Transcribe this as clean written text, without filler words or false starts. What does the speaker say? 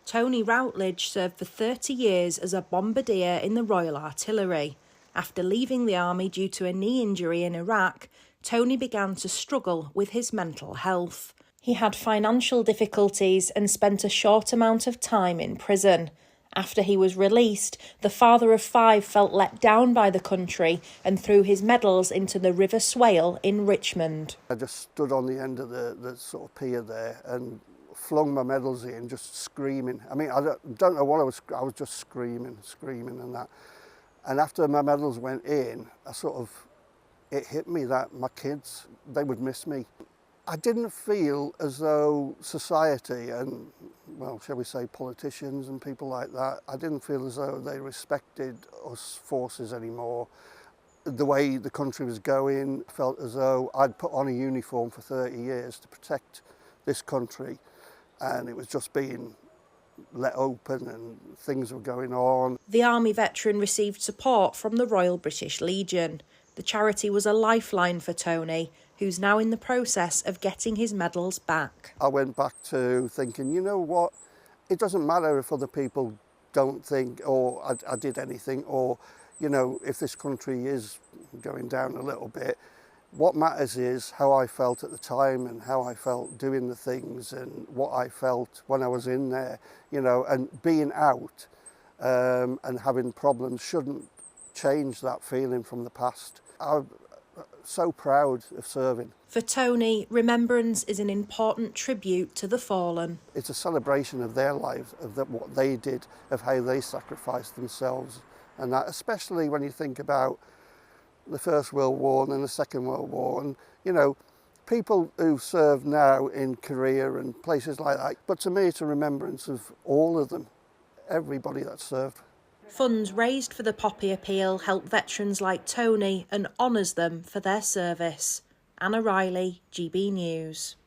Tony Routledge served for 30 years as a bombardier in the Royal Artillery. After leaving the army due to a knee injury in Iraq, Tony began to struggle with his mental health. He had financial difficulties and spent a short amount of time in prison. After he was released, the father of 5 felt let down by the country and threw his medals into the River Swale in Richmond. I just stood on the end of the sort of pier there and flung my medals in, just screaming. I mean, I don't know what I was just screaming and that. And after my medals went in, it hit me that my kids, they would miss me. I didn't feel as though society and, well, shall we say politicians and people like that, I didn't feel as though they respected us forces anymore. The way the country was going, I felt as though I'd put on a uniform for 30 years to protect this country, and it was just being let open and things were going on. The army veteran received support from the Royal British Legion. The charity was a lifeline for Tony, who's now in the process of getting his medals back. I went back to thinking, you know what, it doesn't matter if other people don't think or I did anything, or, you know, if this country is going down a little bit. What matters is how I felt at the time and how I felt doing the things and what I felt when I was in there, you know, and being out and having problems shouldn't change that feeling from the past. I'm so proud of serving. For Tony, remembrance is an important tribute to the fallen. It's a celebration of their lives, of what they did, of how they sacrificed themselves, and that, especially when you think about the First World War and then the Second World War, and, you know, people who serve now in Korea and places like that. But to me, it's a remembrance of all of them, everybody that served. Funds raised for the Poppy Appeal help veterans like Tony and honours them for their service. Anna Riley, GB News.